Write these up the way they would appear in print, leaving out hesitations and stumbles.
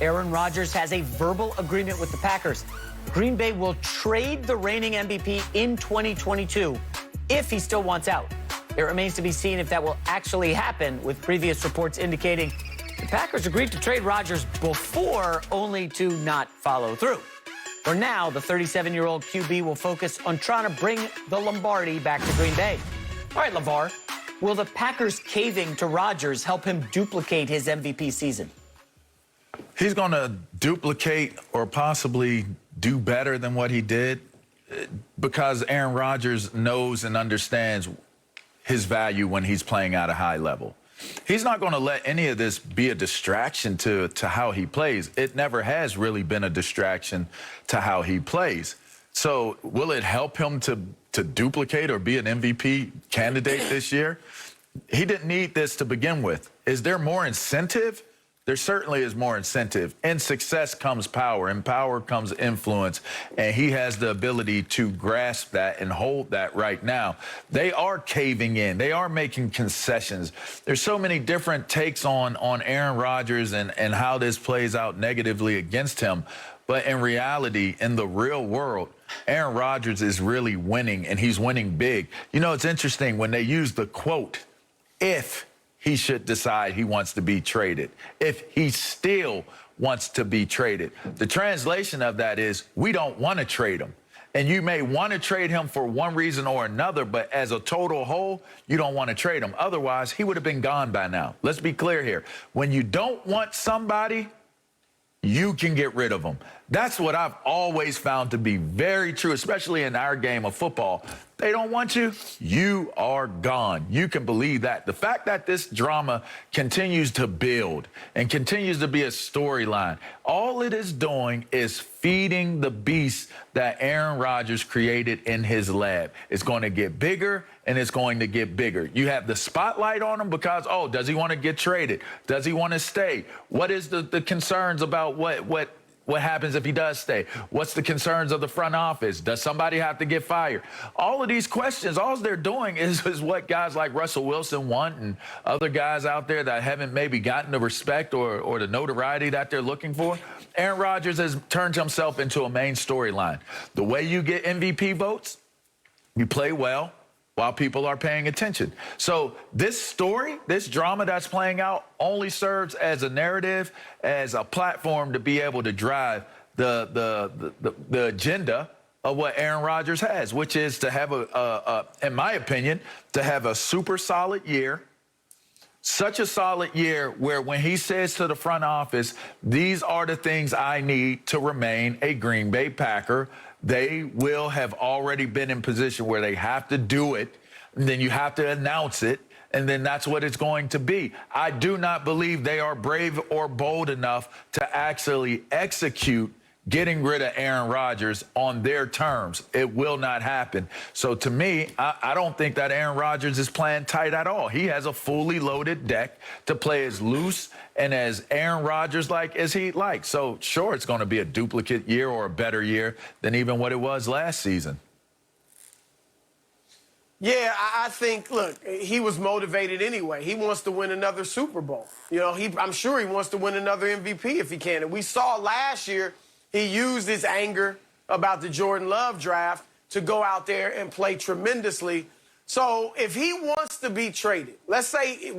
Aaron Rodgers has a verbal agreement with the Packers. Green Bay will trade the reigning MVP in 2022 if he still wants out. It remains to be seen if that will actually happen, with previous reports indicating the Packers agreed to trade Rodgers before, only to not follow through. For now, the 37-year-old QB will focus on trying to bring the Lombardi back to Green Bay. All right, LeVar, will the Packers caving to Rodgers help him duplicate his MVP season? He's going to duplicate or possibly do better than what he did because Aaron Rodgers knows and understands his value when he's playing at a high level. He's not going to let any of this be a distraction to how he plays. It never has really been a distraction to how he plays. So will it help him to duplicate or be an MVP candidate this year? He didn't need this to begin with. Is there more incentive? There certainly is more incentive. In success comes power, and power comes influence, and he has the ability to grasp that and hold that right now. They are caving in. They are making concessions. There's so many different takes on Aaron Rodgers and how this plays out negatively against him. But in reality, in the real world, Aaron Rodgers is really winning, and he's winning big. You know, it's interesting when they use the quote, if he should decide he wants to be traded, if he still wants to be traded. The translation of that is, we don't want to trade him. And you may want to trade him for one reason or another, but as a total whole, you don't want to trade him. Otherwise, he would have been gone by now. Let's be clear here. When you don't want somebody, you can get rid of them. That's what I've always found to be very true, especially in our game of football. They don't want you, you are gone. You can believe that. The fact that this drama continues to build and continues to be a storyline, all it is doing is feeding the beast that Aaron Rodgers created in his lab. It's going to get bigger, and it's going to get bigger. You have the spotlight on him because, oh, does he want to get traded? Does he want to stay? What is the concerns about what happens if he does stay? What's the concerns of the front office? Does somebody have to get fired? All of these questions, all they're doing is what guys like Russell Wilson want and other guys out there that haven't maybe gotten the respect or the notoriety that they're looking for. Aaron Rodgers has turned himself into a main storyline. The way you get MVP votes, you play well while people are paying attention. So this story, this drama that's playing out only serves as a narrative, as a platform to be able to drive the agenda of what Aaron Rodgers has, which is to have in my opinion, to have a super solid year, such a solid year where when he says to the front office, these are the things I need to remain a Green Bay Packer, they will have already been in position where they have to do it, and then you have to announce it, and then that's what it's going to be. I do not believe they are brave or bold enough to actually execute getting rid of Aaron Rodgers on their terms. It will not happen. So to me, I don't think that Aaron Rodgers is playing tight at all. He has a fully loaded deck to play as loose and as Aaron Rodgers-like as he'd like. So sure, it's going to be a duplicate year or a better year than even what it was last season. Yeah, I think, look, he was motivated anyway. He wants to win another Super Bowl. You know, I'm sure he wants to win another MVP if he can. And we saw last year, he used his anger about the Jordan Love draft to go out there and play tremendously. So if he wants to be traded, let's say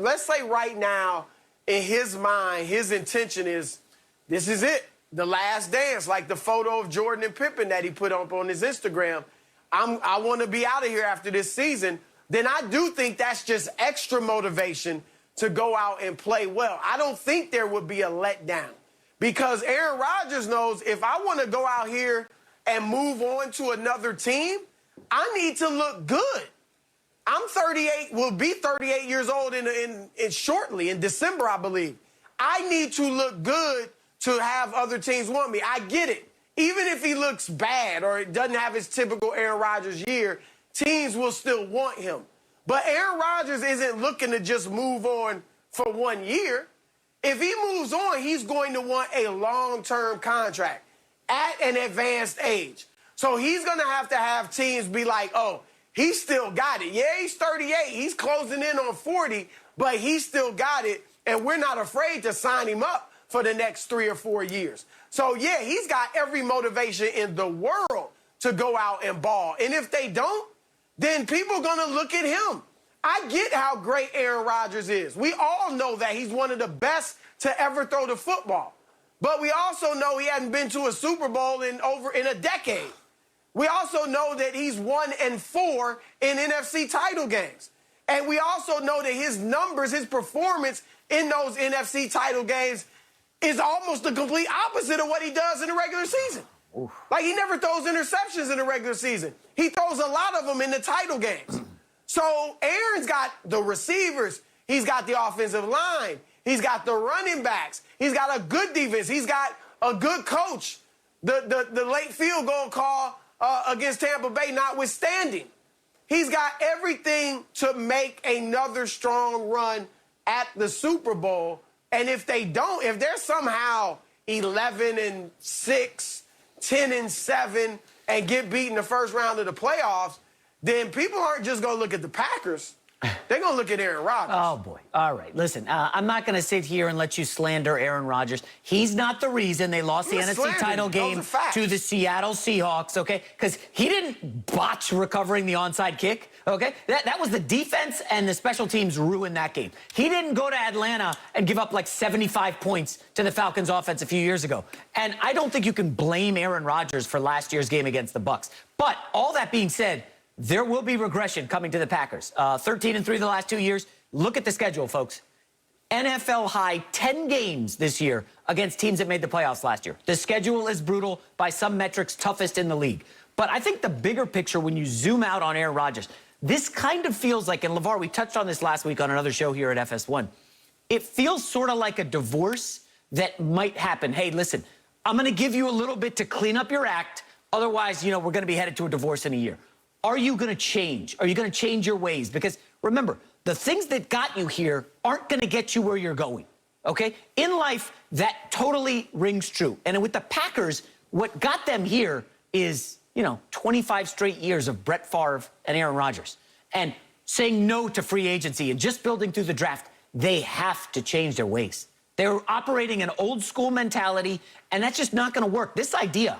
right now, in his mind, his intention is, this is it, the last dance, like the photo of Jordan and Pippen that he put up on his Instagram. I want to be out of here after this season. Then I do think that's just extra motivation to go out and play well. I don't think there would be a letdown. Because Aaron Rodgers knows if I want to go out here and move on to another team, I need to look good. I'm 38, will be 38 years old in shortly, in December, I believe. I need to look good to have other teams want me. I get it. Even if he looks bad or doesn't have his typical Aaron Rodgers year, teams will still want him. But Aaron Rodgers isn't looking to just move on for 1 year. If he moves on, he's going to want a long-term contract at an advanced age. So he's going to have teams be like, oh, he still got it. Yeah, he's 38. He's closing in on 40, but he still got it, and we're not afraid to sign him up for the next 3 or 4 years. So, yeah, he's got every motivation in the world to go out and ball. And if they don't, then people are going to look at him. I get how great Aaron Rodgers is. We all know that he's one of the best to ever throw the football. But we also know he hasn't been to a Super Bowl in a decade. We also know that he's 1-4 in NFC title games. And we also know that his numbers, his performance in those NFC title games is almost the complete opposite of what he does in the regular season. Oof. Like, he never throws interceptions in the regular season. He throws a lot of them in the title games. So Aaron's got the receivers. He's got the offensive line. He's got the running backs. He's got a good defense. He's got a good coach. The late field goal call against Tampa Bay notwithstanding. He's got everything to make another strong run at the Super Bowl. And if they don't, if they're somehow 11-6, 10-7, and get beat in the first round of the playoffs, then people aren't just going to look at the Packers. They're going to look at Aaron Rodgers. Oh, boy. All right. Listen, I'm not going to sit here and let you slander Aaron Rodgers. He's not the reason they lost the NFC title game to the Seattle Seahawks, okay? Because he didn't botch recovering the onside kick, okay? That was the defense and the special teams ruined that game. He didn't go to Atlanta and give up like 75 points to the Falcons offense a few years ago. And I don't think you can blame Aaron Rodgers for last year's game against the Bucs. But all that being said, there will be regression coming to the Packers. 13-3 the last 2 years. Look at the schedule, folks. NFL high 10 games this year against teams that made the playoffs last year. The schedule is brutal, by some metrics, toughest in the league. But I think the bigger picture, when you zoom out on Aaron Rodgers, this kind of feels like, and LeVar, we touched on this last week on another show here at FS1, it feels sort of like a divorce that might happen. Hey, listen, I'm going to give you a little bit to clean up your act. Otherwise, we're going to be headed to a divorce in a year. Are you going to change? Are you going to change your ways? Because remember, the things that got you here aren't going to get you where you're going, okay? In life, that totally rings true. And with the Packers, what got them here is, 25 straight years of Brett Favre and Aaron Rodgers. And saying no to free agency and just building through the draft, they have to change their ways. They're operating an old school mentality, and that's just not going to work. This idea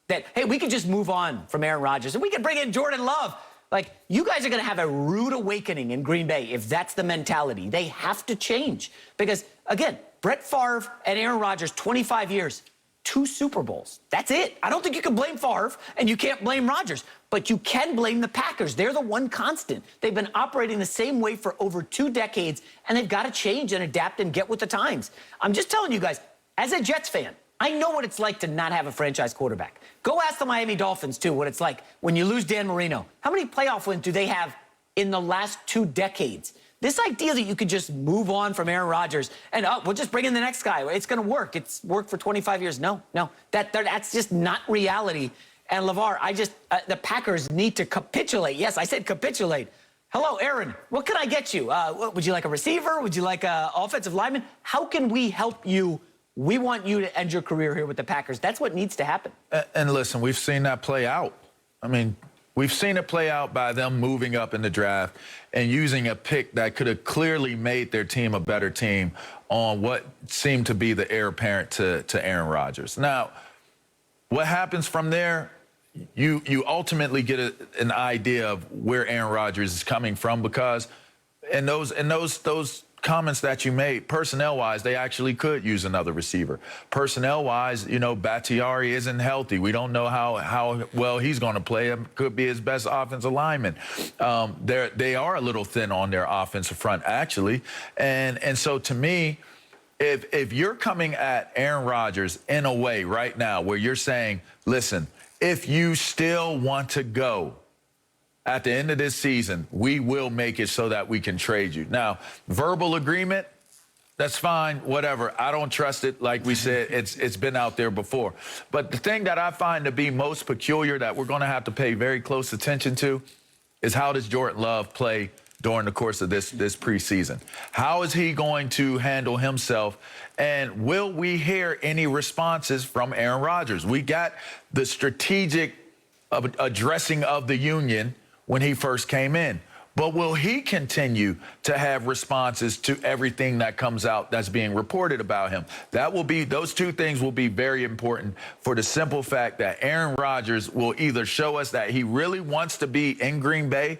that, hey, we could just move on from Aaron Rodgers and we can bring in Jordan Love. Like, you guys are going to have a rude awakening in Green Bay if that's the mentality. They have to change. Because, again, Brett Favre and Aaron Rodgers, 25 years, 2 Super Bowls. That's it. I don't think you can blame Favre and you can't blame Rodgers. But you can blame the Packers. They're the one constant. They've been operating the same way for over 2 decades, and they've got to change and adapt and get with the times. I'm just telling you guys, as a Jets fan, I know what it's like to not have a franchise quarterback. Go ask the Miami Dolphins, too, what it's like when you lose Dan Marino. How many playoff wins do they have in the last 2 decades? This idea that you could just move on from Aaron Rodgers and, we'll just bring in the next guy. It's going to work. It's worked for 25 years. No. That's just not reality. And, LeVar, the Packers need to capitulate. Yes, I said capitulate. Hello, Aaron. What can I get you? Would you like a receiver? Would you like an offensive lineman? How can we help you? We want you to end your career here with the Packers. That's what needs to happen. And listen, we've seen that play out. I mean, we've seen it play out by them moving up in the draft and using a pick that could have clearly made their team a better team on what seemed to be the heir apparent to Aaron Rodgers. Now, what happens from there, you ultimately get an idea of where Aaron Rodgers is coming from, because in those comments that you made, personnel-wise, they actually could use another receiver. Personnel-wise, Bakhtiari isn't healthy. We don't know how well he's going to play. It could be his best offensive lineman. They are a little thin on their offensive front, actually. And so, to me, if you're coming at Aaron Rodgers in a way right now where you're saying, listen, if you still want to go, at the end of this season, we will make it so that we can trade you. Now, verbal agreement, that's fine, whatever. I don't trust it. Like we said, it's been out there before. But the thing that I find to be most peculiar that we're going to have to pay very close attention to is, how does Jordan Love play during the course of this preseason? How is he going to handle himself? And will we hear any responses from Aaron Rodgers? We got the strategic addressing of the union when he first came in. But will he continue to have responses to everything that comes out that's being reported about him? Those two things will be very important for the simple fact that Aaron Rodgers will either show us that he really wants to be in Green Bay